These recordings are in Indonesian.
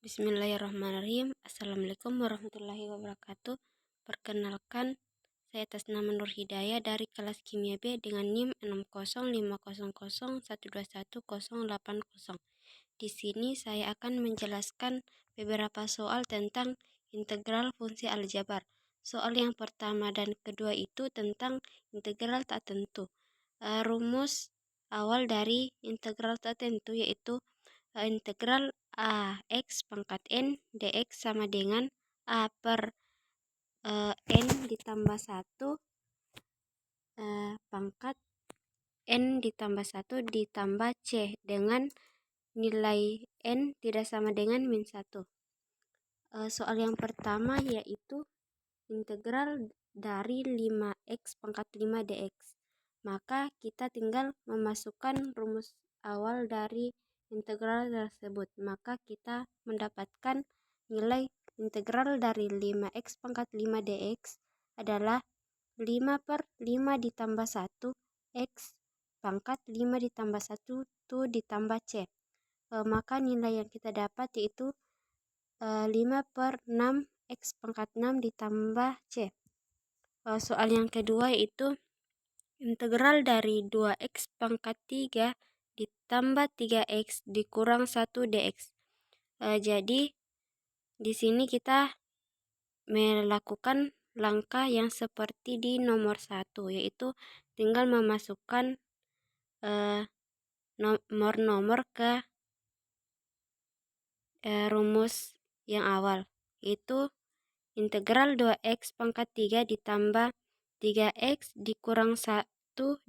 Bismillahirrahmanirrahim. Assalamualaikum warahmatullahi wabarakatuh. Perkenalkan, saya atas nama Nur Hidayah dari kelas Kimia B dengan NIM 60500121080. Di sini saya akan menjelaskan beberapa soal tentang integral fungsi aljabar. Soal yang pertama dan kedua itu tentang integral tak tentu. Rumus awal dari integral tak tentu yaitu integral A X pangkat N dx sama dengan A per N ditambah 1 pangkat N ditambah 1 ditambah C dengan nilai N tidak sama dengan min 1. Soal yang pertama yaitu integral dari 5X pangkat 5 dx. Maka kita tinggal memasukkan rumus awal dari integral tersebut. Maka kita mendapatkan nilai integral dari 5X pangkat 5 dx adalah 5 per 5 ditambah 1 X pangkat 5 ditambah 1 itu ditambah C. Maka nilai yang kita dapat yaitu 5 per 6 X pangkat 6 ditambah C. Soal yang kedua yaitu integral dari 2X pangkat 3 ditambah 3X dikurang 1 dx. Jadi di sini kita melakukan langkah yang seperti di nomor 1, yaitu tinggal memasukkan nomor-nomor ke rumus yang awal, yaitu integral 2X pangkat 3 ditambah 3X dikurang 1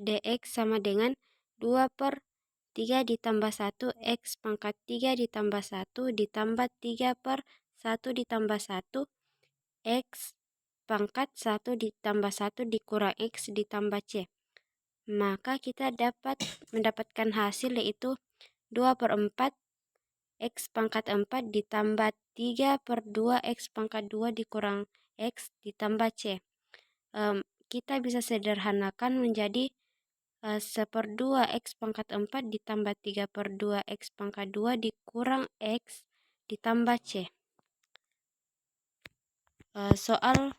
dx sama dengan 2 per 3 ditambah 1 X pangkat 3 ditambah 1 ditambah 3 per 1 ditambah 1 X pangkat 1 ditambah 1 dikurang X ditambah C. Maka kita dapat mendapatkan hasil yaitu 2 per 4 X pangkat 4 ditambah 3 per 2 X pangkat 2 dikurang X ditambah C. Kita bisa sederhanakan menjadi 1/2 X pangkat 4 ditambah 3 per 2 X pangkat 2 dikurang X ditambah C. Soal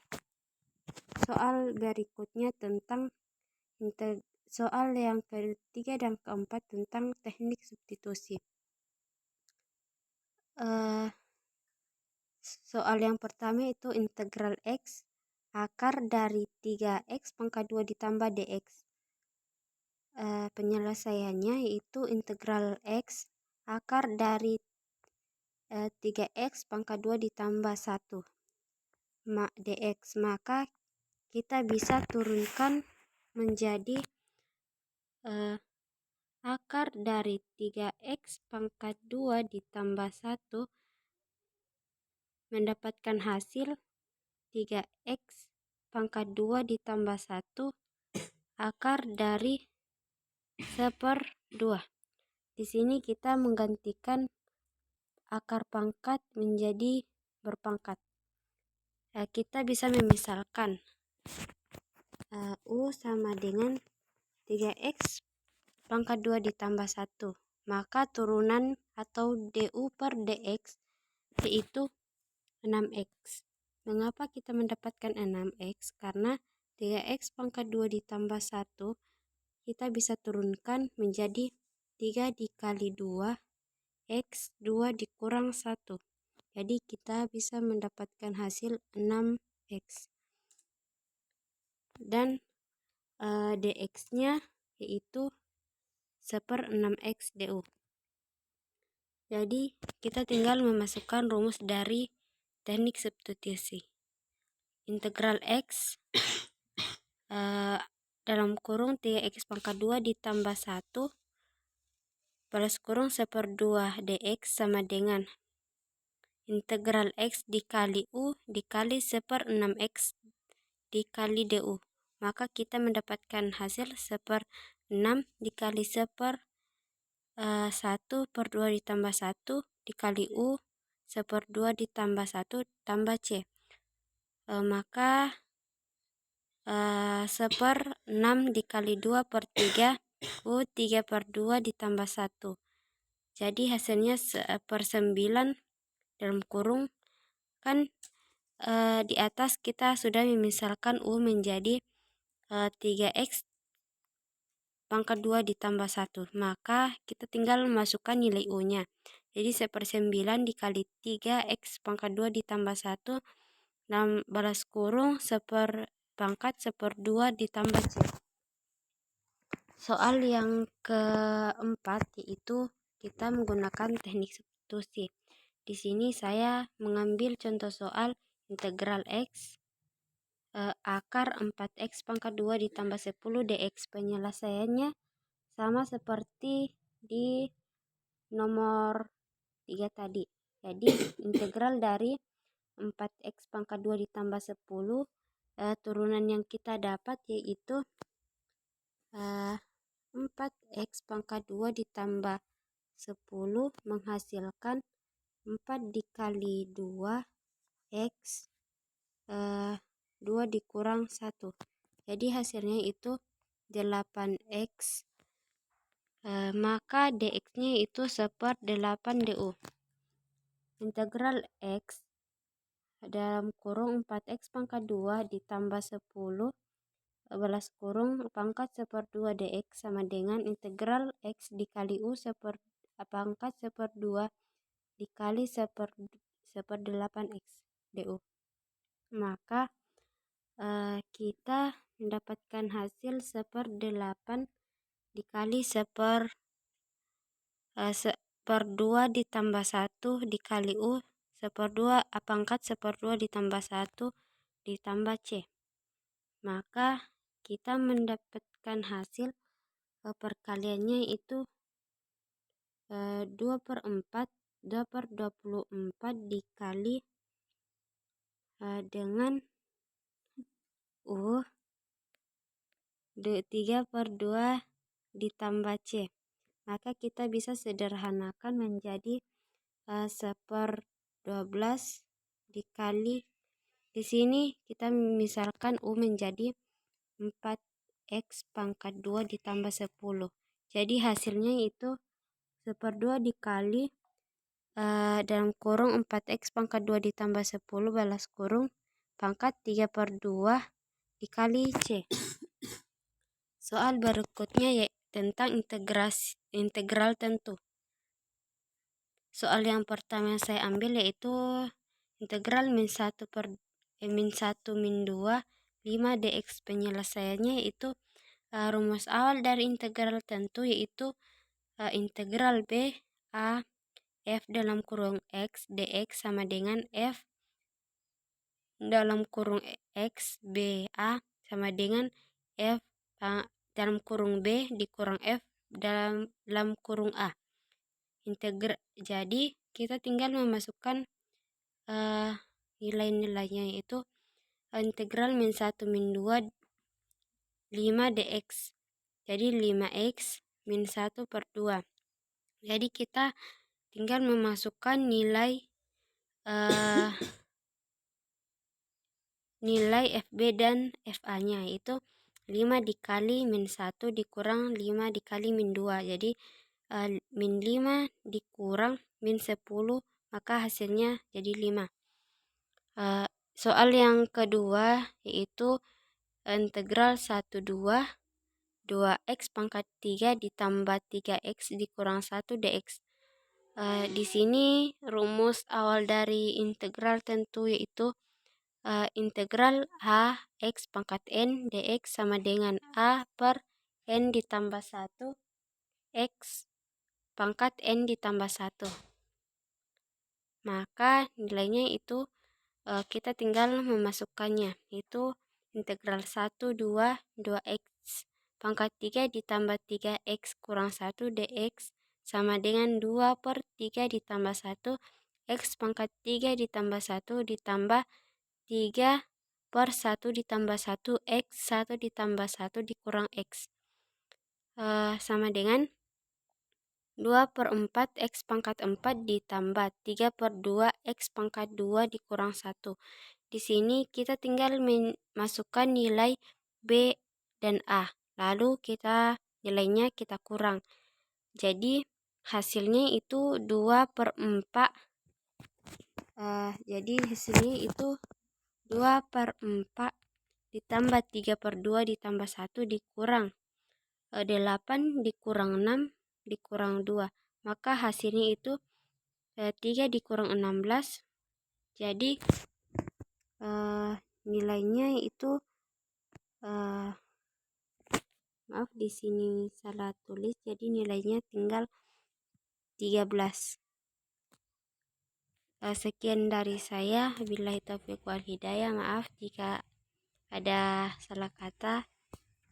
berikutnya tentang soal yang ketiga dan keempat tentang teknik substitusi. Soal yang pertama itu integral X akar dari 3X pangkat 2 ditambah dx. Penyelesaiannya yaitu integral X akar dari 3X pangkat 2 ditambah 1 dx. Maka kita bisa turunkan menjadi akar dari 3X pangkat 2 ditambah 1 mendapatkan hasil 3X pangkat 2 ditambah 1 akar dari 1/2. Di sini kita menggantikan akar pangkat menjadi berpangkat. Kita bisa memisalkan U sama dengan 3X pangkat 2 ditambah 1. Maka turunan atau DU per DX yaitu 6X. Mengapa kita mendapatkan 6X? Karena 3X pangkat 2 ditambah 1 kita bisa turunkan menjadi 3 dikali 2 X 2 dikurang 1. Jadi kita bisa mendapatkan hasil 6X. Dan dx-nya yaitu 1/6X du. Jadi kita tinggal memasukkan rumus dari teknik substitusi. Integral X dalam kurung 3X pangkat 2 ditambah 1 plus kurung 1/2 dx sama dengan integral X dikali U dikali 1/6X dikali du. Maka kita mendapatkan hasil 1/6 dikali 1/2 ditambah 1 dikali U 1/2 ditambah 1 tambah C. Maka 1/6 dikali 2 per 3 U 3/2 ditambah 1. Jadi hasilnya 1/9 dalam kurung kan di atas kita sudah memisalkan U menjadi 3X pangkat 2 ditambah 1. Maka kita tinggal memasukkan nilai U-nya. Jadi 1/9 dikali 3X pangkat 2 ditambah 1 balas kurung pangkat 1/2 ditambah C. Soal yang keempat yaitu kita menggunakan teknik substitusi. Di sini saya mengambil contoh soal integral X akar 4X pangkat 2 ditambah 10 dx. Penyelesaiannya sama seperti di nomor 3 tadi. Jadi integral dari 4X pangkat 2 ditambah 10 turunan yang kita dapat yaitu 4X pangkat 2 ditambah 10 menghasilkan 4 dikali 2X 2 dikurang 1. Jadi hasilnya itu 8X. Maka dx-nya itu 1/8 du. Integral X dalam kurung 4X pangkat 2 ditambah 10 balas kurung pangkat 1/2 dx sama dengan integral X dikali U pangkat 1/2 dikali 1/8X du. Maka kita mendapatkan hasil 1/8 dikali 1/2 ditambah 1 dikali U 1/2 pangkat 1/2 ditambah 1 ditambah C. Maka kita mendapatkan hasil perkaliannya itu 2/4 dikali dengan U 3/2 ditambah C. Maka kita bisa sederhanakan menjadi 1/12 dikali, di sini kita misalkan U menjadi 4X pangkat 2 ditambah 10. Jadi hasilnya itu 1/2 dikali dalam kurung 4X pangkat 2 ditambah 10 balas kurung pangkat 3/2 dikali C. Soal berikutnya ya tentang integral tentu. Soal yang pertama yang saya ambil yaitu integral min 1 min 2 5 dx. Penyelesaiannya yaitu rumus awal dari integral tentu yaitu integral B A f dalam kurung x dx sama dengan f dalam kurung x B A sama dengan f dalam kurung B dikurang f dalam kurung A. Jadi kita tinggal memasukkan nilai-nilainya yaitu integral min 1 min 2 5 dx. Jadi 5x min 1/2. Jadi kita tinggal memasukkan nilai nilai FB dan FA-nya yaitu 5 dikali min 1 dikurang 5 dikali min 2. Jadi min 5 dikurang min 10 maka hasilnya jadi 5. Soal yang kedua yaitu integral 12 2x pangkat 3 ditambah 3x dikurang 1 dx. Di sini rumus awal dari integral tentu yaitu integral h x pangkat n dx sama dengan a per n ditambah 1 x pangkat n ditambah 1. Maka nilainya itu kita tinggal memasukkannya yaitu integral 1 2 2x pangkat 3 ditambah 3x kurang 1 dx sama dengan 2/3 ditambah 1 x pangkat 3 ditambah 1 ditambah 3/1 ditambah 1 x 1 ditambah 1 dikurang x sama dengan 2/4 x pangkat 4 ditambah 3/2 x pangkat 2 dikurang 1. Di sini kita tinggal memasukkan nilai B dan A. Lalu nilainya kita kurang. Jadi hasilnya itu 2/4 Jadi di sini itu 2/4 ditambah 3/2 ditambah 1 dikurang 8 dikurang 6 dikurang 2. Maka hasilnya itu 3 dikurang 16. Jadi nilainya itu maaf di sini salah tulis, jadi nilainya tinggal 13. Sekian dari saya. Billahi taufiq wal hidayah. Maaf jika ada salah kata.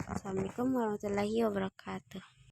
Assalamualaikum warahmatullahi wabarakatuh.